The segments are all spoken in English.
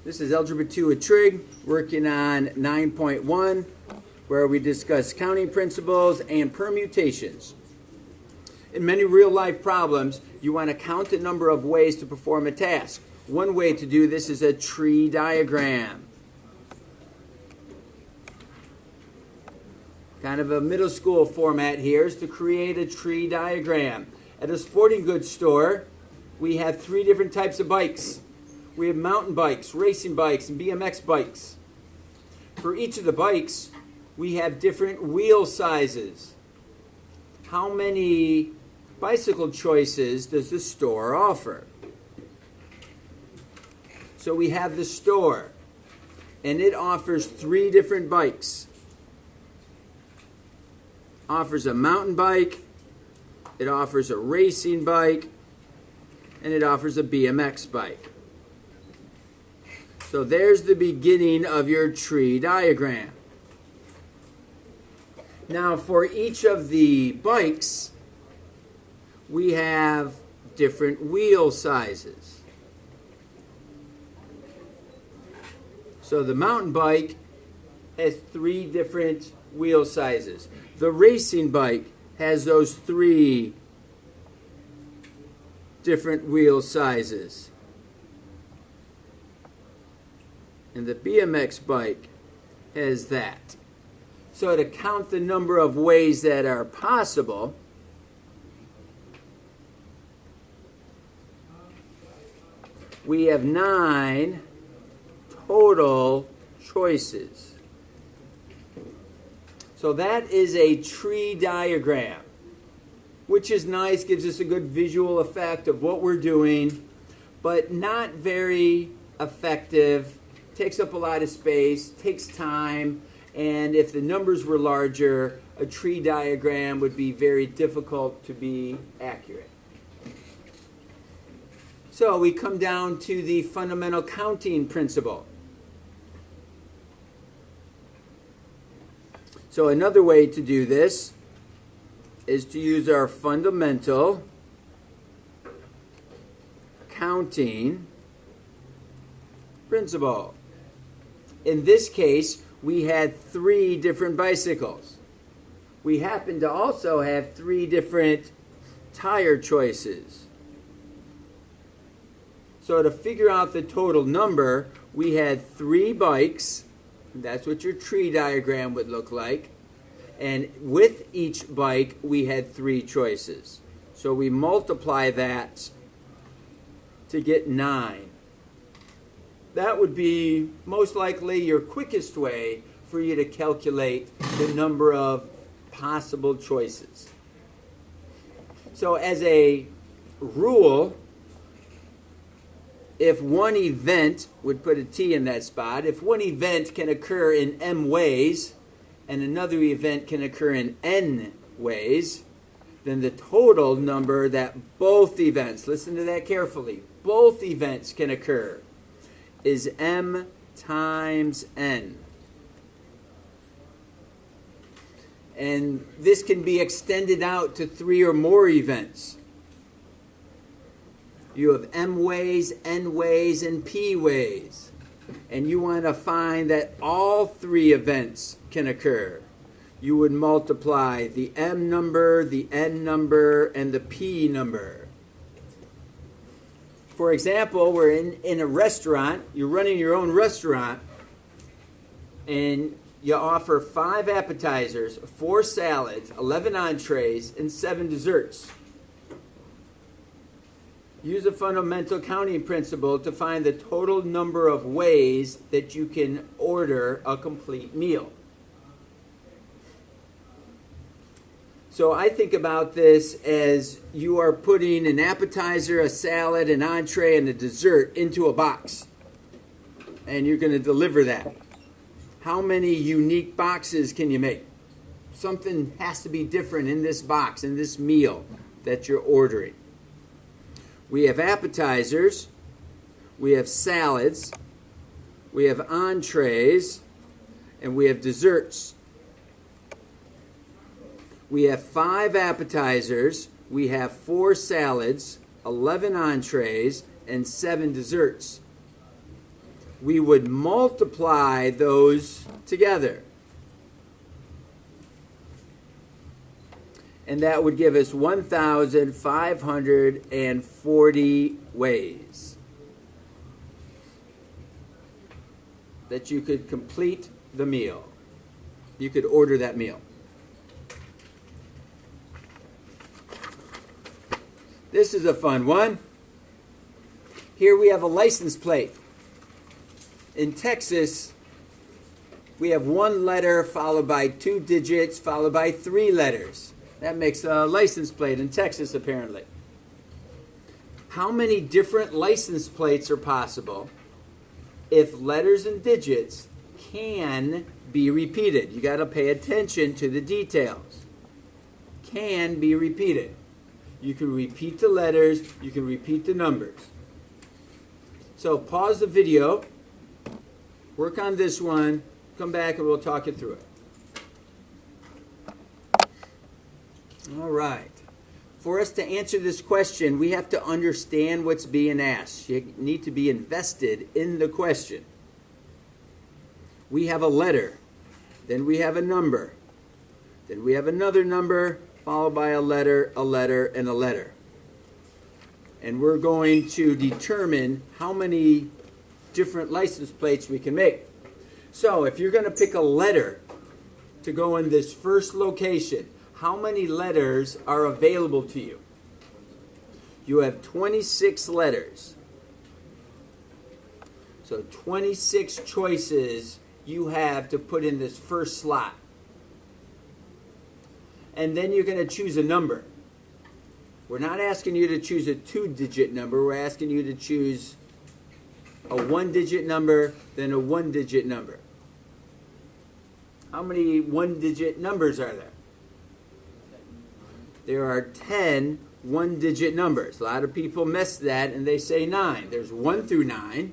This is Algebra 2 with Trig, working on 9.1, where we discuss counting principles and permutations. In many real-life problems, you want to count the number of ways to perform a task. One way to do this is a tree diagram. Kind of a middle school format here is to create a tree diagram. At a sporting goods store, we have three different types of bikes. We have mountain bikes, racing bikes, and BMX bikes. For each of the bikes, we have different wheel sizes. How many bicycle choices does the store offer? So we have the store, and it offers three different bikes. Offers a mountain bike, it offers a racing bike, and it offers a BMX bike. So there's the beginning of your tree diagram. Now for each of the bikes, we have different wheel sizes. So the mountain bike has three different wheel sizes. The racing bike has those three different wheel sizes. And the BMX bike has that. So to count the number of ways that are possible, we have 9 total choices. So that is a tree diagram, which is nice, gives us a good visual effect of what we're doing, but not very effective. Takes up a lot of space, takes time, and if the numbers were larger, a tree diagram would be very difficult to be accurate. So we come down to the fundamental counting principle. So another way to do this is to use our fundamental counting principle. In this case, we had 3 different bicycles. We happen to also have 3 different tire choices. So to figure out the total number, we had 3 bikes. That's what your tree diagram would look like. And with each bike, we had 3 choices. So we multiply that to get 9. That would be most likely your quickest way for you to calculate the number of possible choices. So as a rule, if one event, would put a T in that spot, if one event can occur in M ways and another event can occur in N ways, then the total number that both events, listen to that carefully, both events can occur is M times N. And this can be extended out to 3 or more events. You have M ways, N ways, and P ways. And you want to find that all 3 events can occur. You would multiply the M number, the N number, and the P number. For example, we're in a restaurant, you're running your own restaurant, and you offer 5 appetizers, 4 salads, 11 entrees, and 7 desserts. Use a fundamental counting principle to find the total number of ways that you can order a complete meal. So I think about this as you are putting an appetizer, a salad, an entree, and a dessert into a box. And you're going to deliver that. How many unique boxes can you make? Something has to be different in this box, in this meal that you're ordering. We have appetizers, we have salads, we have entrees, and we have desserts. We have 5 appetizers, we have 4 salads, 11 entrees, and 7 desserts. we would multiply those together. And that would give us 1,540 ways that you could complete the meal. You could order that meal. This is a fun one. Here we have a license plate. In Texas, we have one letter followed by 2 digits followed by 3 letters. That makes a license plate in Texas, apparently. How many different license plates are possible if letters and digits can be repeated? You got to pay attention to the details. Can be repeated. You can repeat the letters, you can repeat the numbers. So pause the video, work on this one, come back and we'll talk you through it. All right. For us to answer this question, we have to understand what's being asked. You need to be invested in the question. We have a letter, then we have a number, then we have another number, followed by a letter, and a letter. And we're going to determine how many different license plates we can make. So if you're going to pick a letter to go in this first location, how many letters are available to you? You have 26 letters. So 26 choices you have to put in this first slot. And then you're going to choose a number. We're not asking you to choose a 2-digit number. We're asking you to choose a 1-digit number, then a 1-digit number. How many 1-digit numbers are there? There are 10 1-digit numbers. A lot of people miss that and they say 9. There's 1 through 9,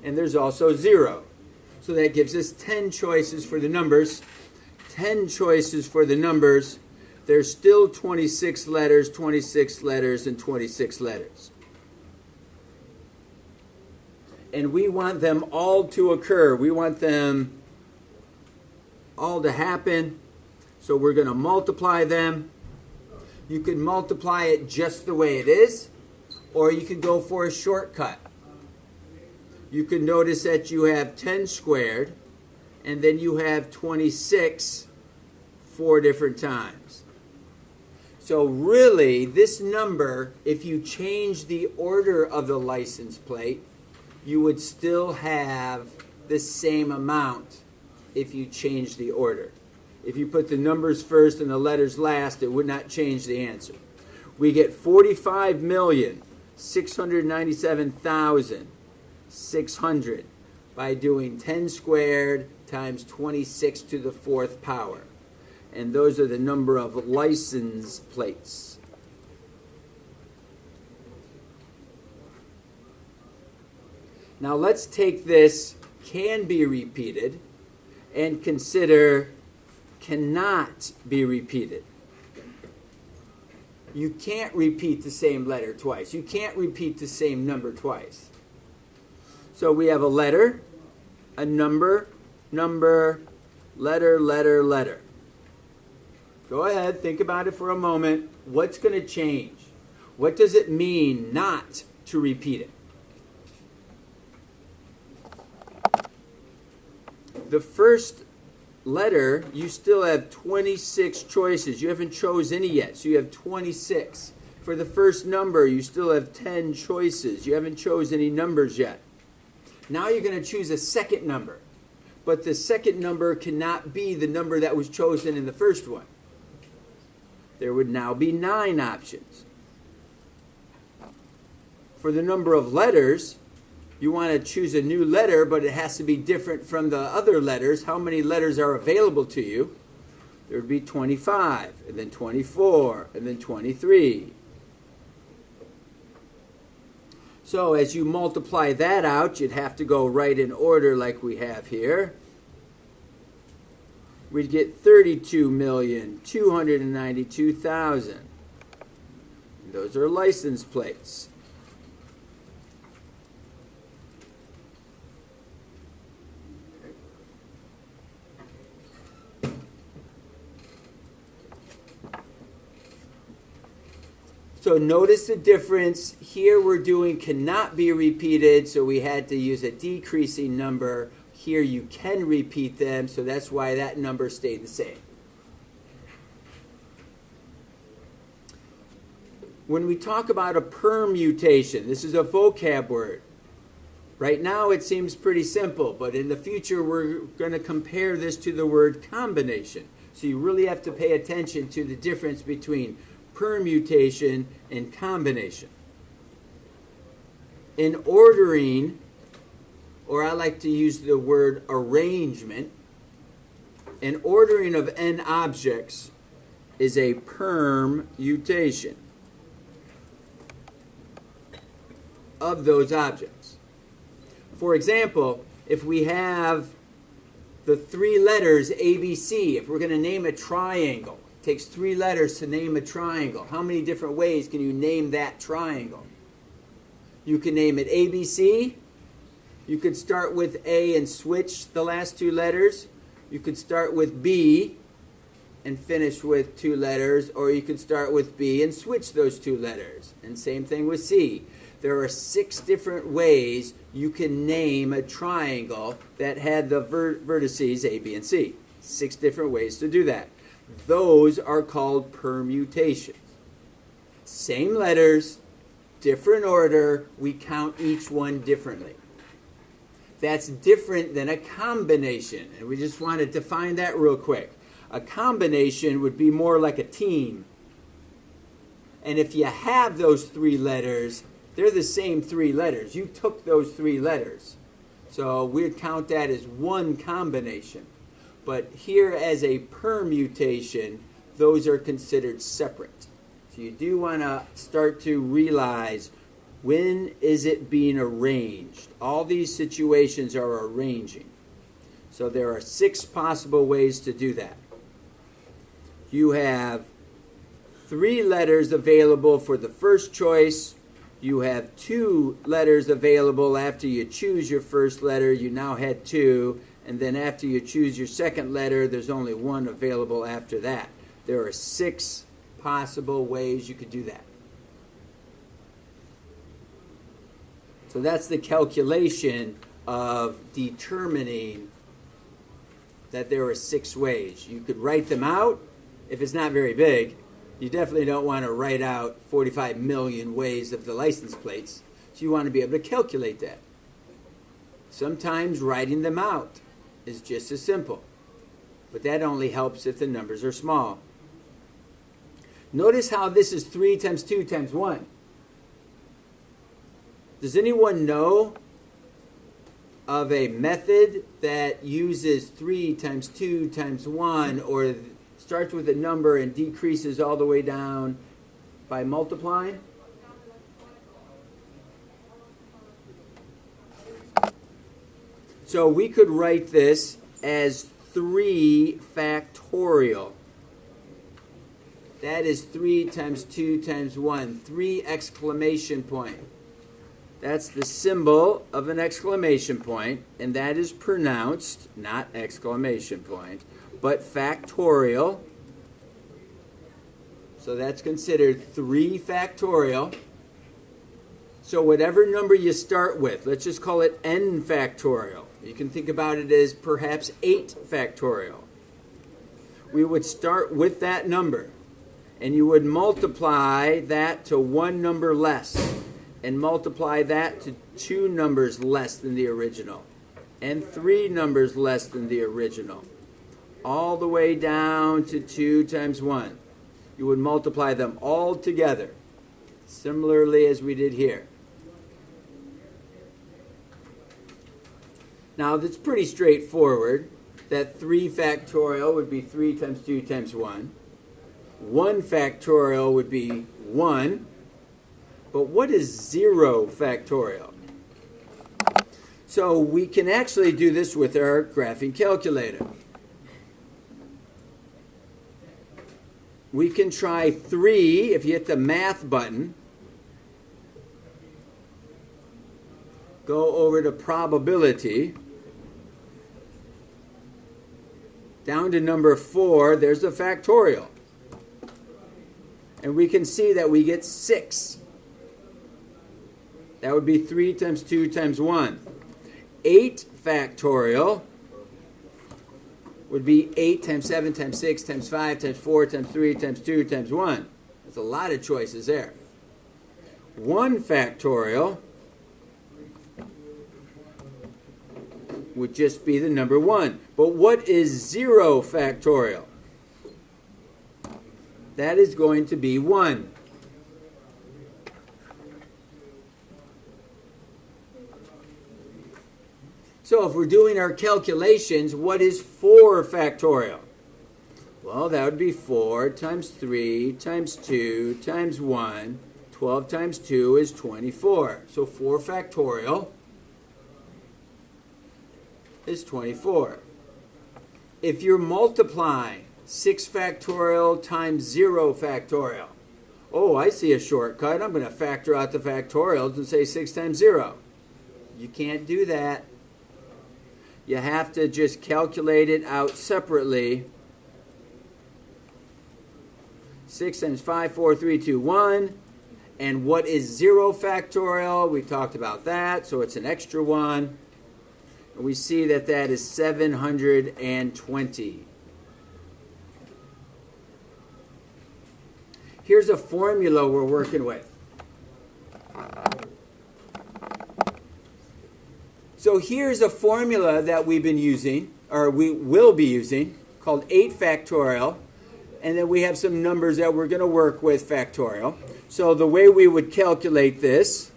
and there's also 0. So that gives us 10 choices for the numbers. 10 choices for the numbers. There's still 26 letters, and 26 letters. And we want them all to occur. We want them all to happen. So we're going to multiply them. You can multiply it just the way it is, or you can go for a shortcut. You can notice that you have 10 squared, and then you have 26 4 different times. So really, this number, if you change the order of the license plate, you would still have the same amount if you change the order. If you put the numbers first and the letters last, it would not change the answer. We get 45,697,600 by doing 10 squared times 26 to the 4th power. And those are the number of license plates. Now let's take this can be repeated and consider cannot be repeated. You can't repeat the same letter twice. You can't repeat the same number twice. So we have a letter, a number, letter, letter. Go ahead, think about it for a moment. What's going to change? What does it mean not to repeat it? The first letter, you still have 26 choices. You haven't chose any yet, so you have 26. For the first number, you still have 10 choices. You haven't chose any numbers yet. Now you're going to choose a second number. But the second number cannot be the number that was chosen in the first one. There would now be 9 options. For the number of letters, you want to choose a new letter, but it has to be different from the other letters. How many letters are available to you? There would be 25, and then 24, and then 23. So as you multiply that out, you'd have to go right in order like we have here. We'd get 32,292,000. Those are license plates. So notice the difference. Here we're doing cannot be repeated, so we had to use a decreasing number. Here you can repeat them, so that's why that number stayed the same. When we talk about a permutation, this is a vocab word. Right now it seems pretty simple, but in the future we're going to compare this to the word combination. So you really have to pay attention to the difference between permutation and combination. In ordering, or I like to use the word arrangement, an ordering of n objects is a permutation of those objects. For example, if we have the three letters ABC, if we're going to name a triangle, it takes three letters to name a triangle. How many different ways can you name that triangle? You can name it ABC. You could start with A and switch the last two letters. You could start with B and finish with two letters, or you could start with B and switch those two letters. And same thing with C. There are 6 different ways you can name a triangle that had the vertices A, B, and C. 6 different ways to do that. Those are called permutations. Same letters, different order, we count each one differently. That's different than a combination, and we just want to define that real quick. A combination would be more like a team. And if you have those 3 letters, they're the same 3 letters. You took those 3 letters. So we'd count that as one combination. But here as a permutation, those are considered separate. So you do want to start to realize, when is it being arranged? All these situations are arranging. So there are 6 possible ways to do that. You have 3 letters available for the first choice. You have 2 letters available after you choose your first letter. You now had 2. And then after you choose your second letter, there's only 1 available after that. There are 6 possible ways you could do that. So that's the calculation of determining that there are 6 ways. You could write them out if it's not very big. You definitely don't want to write out 45 million ways of the license plates. So you want to be able to calculate that. Sometimes writing them out is just as simple. But that only helps if the numbers are small. Notice how this is 3 times 2 times 1. Does anyone know of a method that uses 3 times 2 times 1, or starts with a number and decreases all the way down by multiplying? So we could write this as 3 factorial. That is 3 times 2 times 1. 3 exclamation point. That's the symbol of an exclamation point, and that is pronounced, not exclamation point, but factorial. So that's considered 3 factorial. So whatever number you start with, let's just call it n factorial. You can think about it as perhaps 8 factorial. We would start with that number, and you would multiply that to 1 number less, and multiply that to 2 numbers less than the original, and 3 numbers less than the original, all the way down to 2 times 1. You would multiply them all together, similarly as we did here. Now, that's pretty straightforward. That 3 factorial would be 3 times 2 times 1. 1 factorial would be 1. But what is 0 factorial? So we can actually do this with our graphing calculator. We can try 3 if you hit the math button. Go over to probability. Down to number 4, there's a factorial. And we can see that we get 6. That would be 3 times 2 times 1. 8 factorial would be 8 times 7 times 6 times 5 times 4 times 3 times 2 times 1. There's a lot of choices there. 1 factorial would just be the number 1. But what is 0 factorial? That is going to be 1. So if we're doing our calculations, what is 4 factorial? Well, that would be 4 times 3 times 2 times 1. 12 times 2 is 24. So 4 factorial is 24. If you're multiplying 6 factorial times 0 factorial, oh, I see a shortcut. I'm going to factor out the factorials and say 6 times 0. You can't do that. You have to just calculate it out separately. 6 times 5, 4, 3, 2, 1. And what is 0 factorial? We talked about that, so it's an extra 1. And we see that that is 720. Here's a formula we're working with. So here's a formula that we've been using, or we will be using, called 8 factorial. And then we have some numbers that we're going to work with factorial. So the way we would calculate this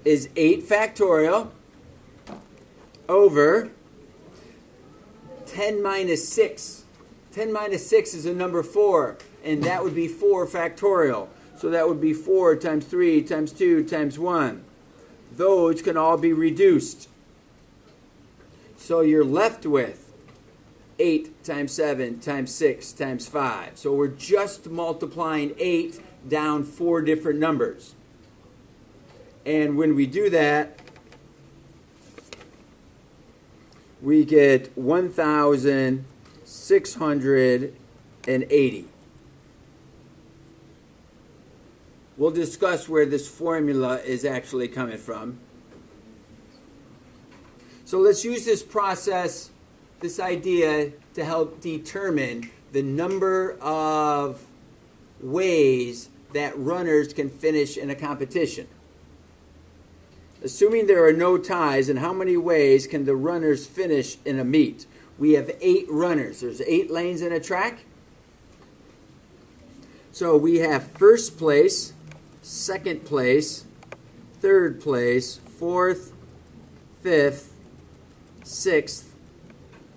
is 8 factorial over 10 minus 6. 10 minus 6 is a number 4, and that would be 4 factorial. So that would be 4 times 3 times 2 times 1. Those can all be reduced. So you're left with 8 times 7 times 6 times 5. So we're just multiplying 8 down 4 different numbers. And when we do that, we get 1,680. We'll discuss where this formula is actually coming from. So let's use this process, this idea, to help determine the number of ways that runners can finish in a competition. Assuming there are no ties, and how many ways can the runners finish in a meet? We have 8 runners. There's 8 lanes in a track. So we have first place, second place, third place, fourth, fifth, sixth,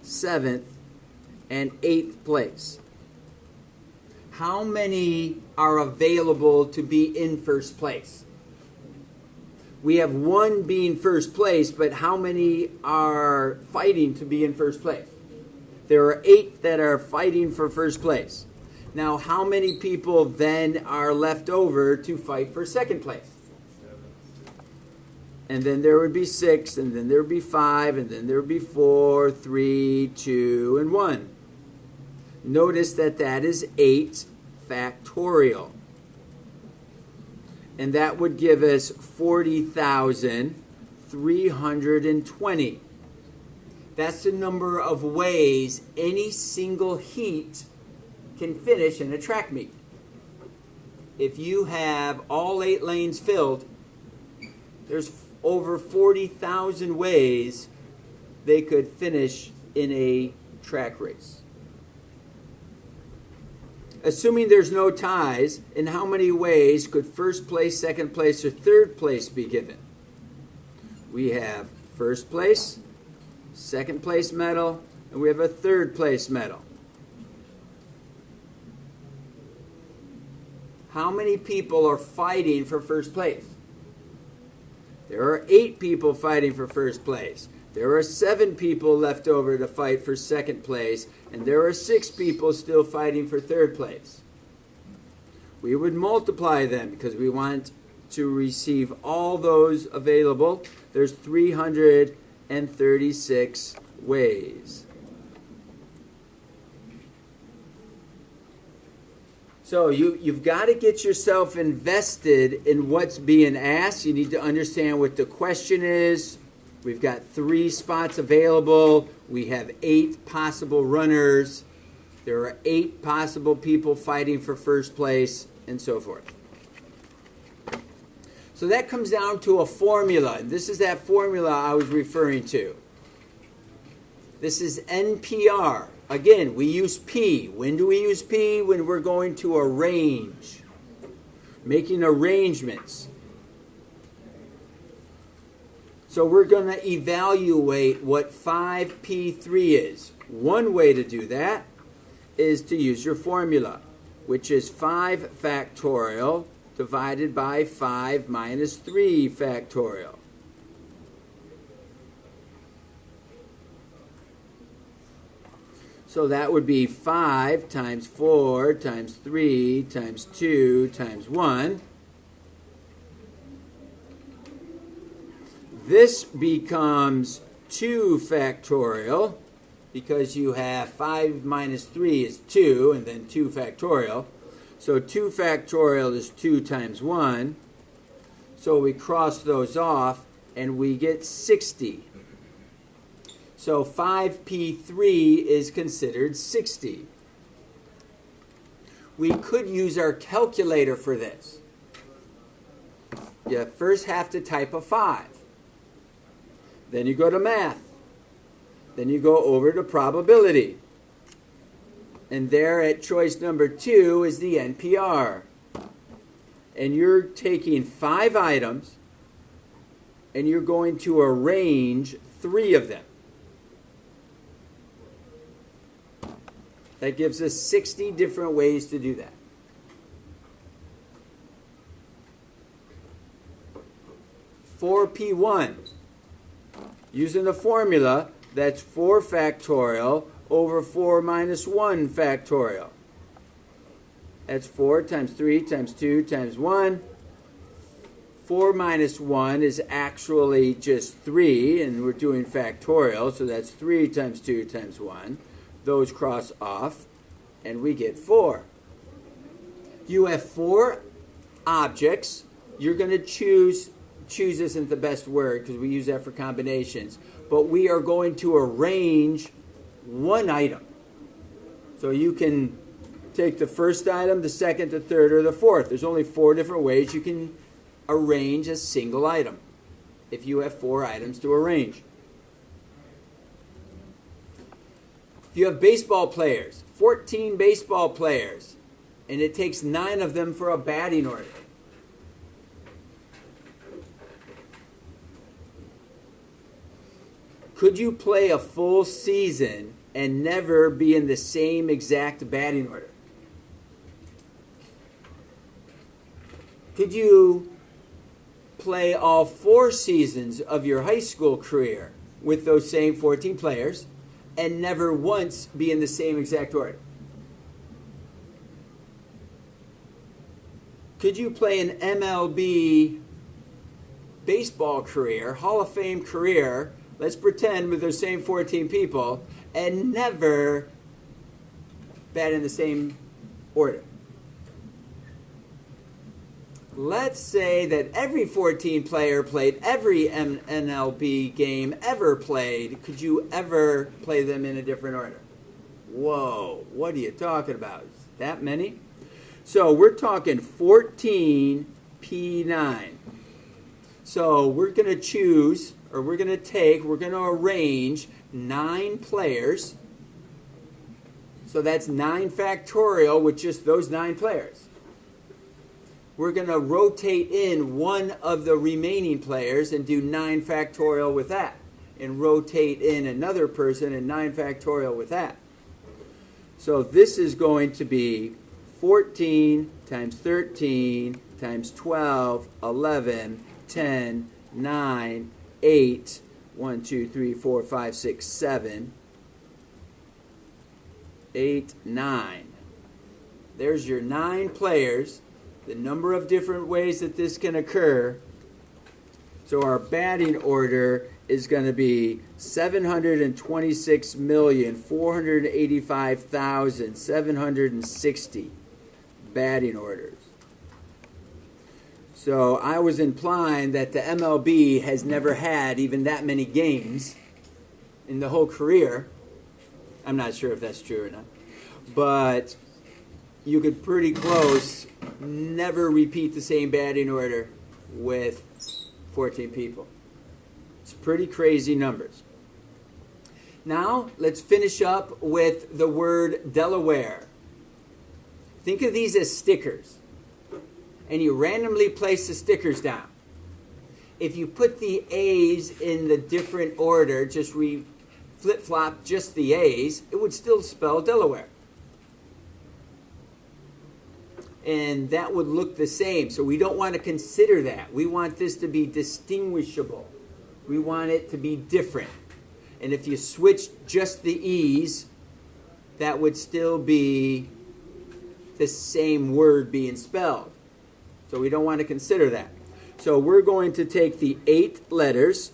seventh, and 8th place. How many are available to be in first place? We have 1 being first place, but how many are fighting to be in first place? There are 8 that are fighting for first place. Now, how many people then are left over to fight for second place? And then there would be 6, and then there would be 5, and then there would be 4, 3, 2, and 1. Notice that that is 8 factorial. And that would give us 40,320. That's the number of ways any single heat can finish in a track meet. If you have all 8 lanes filled, there's over 40,000 ways they could finish in a track race. Assuming there's no ties, in how many ways could first place, second place, or third place be given? We have first place, second place medal, and we have a third place medal. How many people are fighting for first place? There are 8 people fighting for first place. There are 7 people left over to fight for second place, and there are 6 people still fighting for third place. We would multiply them because we want to receive all those available. There's 336 ways. So you've got to get yourself invested in what's being asked. You need to understand what the question is. We've got 3 spots available. We have 8 possible runners. There are 8 possible people fighting for first place, and so forth. So that comes down to a formula. This is that formula I was referring to. This is NPR. Again, we use P. When do we use P? When we're going to arrange. Making arrangements. So we're going to evaluate what 5P3 is. One way to do that is to use your formula, which is 5 factorial divided by 5 minus 3 factorial. So that would be 5 times 4 times 3 times 2 times 1. This becomes 2 factorial because you have 5 minus 3 is 2 and then 2 factorial. So 2 factorial is 2 times 1. So we cross those off and we get 60. So 5P3 is considered 60. We could use our calculator for this. You first have to type a 5. Then you go to math. Then you go over to probability. And there at choice number 2 is the NPR. And you're taking 5 items and you're going to arrange 3 of them. That gives us 60 different ways to do that. For P1, using the formula, that's 4 factorial over 4 minus 1 factorial. That's 4 times 3 times 2 times 1. 4 minus 1 is actually just 3, and we're doing factorial, so that's 3 times 2 times 1. Those cross off, and we get 4. You have 4 objects. You're going to choose isn't the best word because we use that for combinations, but we are going to arrange 1 item. So you can take the first item, the second, the third, or the fourth. There's only 4 different ways you can arrange a single item if you have 4 items to arrange. You have baseball players, 14 baseball players, and it takes 9 of them for a batting order. Could you play a full season and never be in the same exact batting order? Could you play all 4 seasons of your high school career with those same 14 players and never once be in the same exact order? Could you play an MLB baseball career, Hall of Fame career, let's pretend with those same 14 people, and never bat in the same order? Let's say that every 14 player played every MLB game ever played. Could you ever play them in a different order? Whoa, what are you talking about? That many? So we're talking 14 P9. So we're going to choose, or we're going to arrange 9 players. So that's 9 factorial with just those 9 players. We're going to rotate in one of the remaining players and do 9 factorial with that. And rotate in another person and 9 factorial with that. So this is going to be 14 times 13 times 12, 11, 10, 9, 8, 1, 2, 3, 4, 5, 6, 7, 8, 9. There's your 9 players. The number of different ways that this can occur. So our batting order is going to be 726,485,760. batting orders. So I was implying that the MLB has never had even that many games in the whole career. I'm not sure if that's true or not. But you could pretty close never repeat the same batting order with 14 people. It's pretty crazy numbers. Now, let's finish up with the word Delaware. Think of these as stickers. And you randomly place the stickers down. If you put the A's in the different order, just flip-flop just the A's, it would still spell Delaware. And that would look the same. So we don't want to consider that. We want this to be distinguishable. We want it to be different. And if you switch just the E's, that would still be the same word being spelled. So we don't want to consider that. So we're going to take the 8 letters.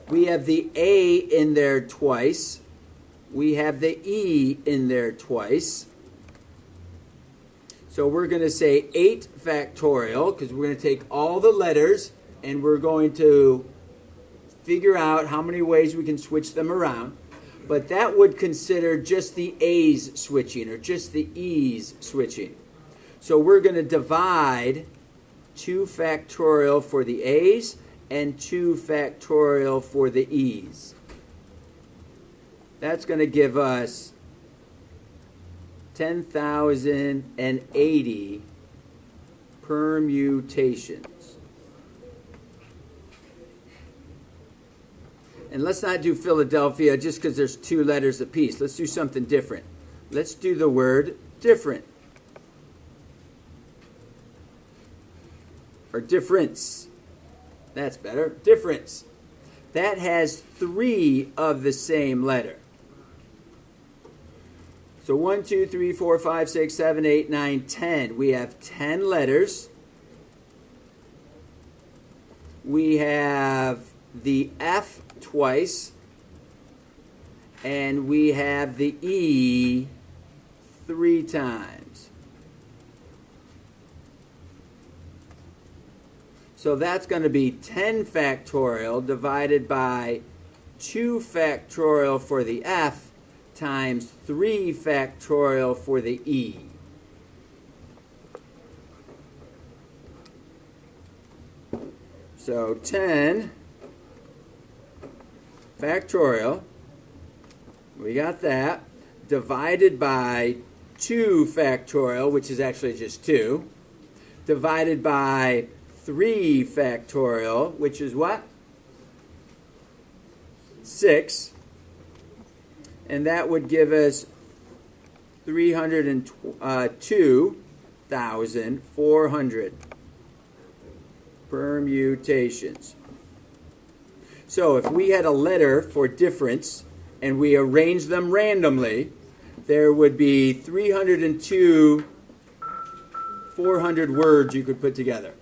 We have the A in there twice. We have the E in there twice. So we're going to say 8 factorial, because we're going to take all the letters and we're going to figure out how many ways we can switch them around. But that would consider just the A's switching or just the E's switching. So we're going to divide 2 factorial for the A's and 2 factorial for the E's. That's going to give us 10,080 permutations. And let's not do Philadelphia just because there's 2 letters apiece. Let's do something different. Let's do the word different. Or difference. That's better. Difference. That has 3 of the same letter. So 1, 2, 3, 4, 5, 6, 7, 8, 9, 10. We have 10 letters. We have the F twice. And we have the E 3 times. So that's going to be 10 factorial divided by 2 factorial for the F times 3 factorial for the E. So 10 factorial, we got that, divided by 2 factorial, which is actually just 2, divided by 3 factorial, which is what? 6. And that would give us 302,400 permutations. So if we had a letter for difference and we arranged them randomly, there would be 302,400 words you could put together.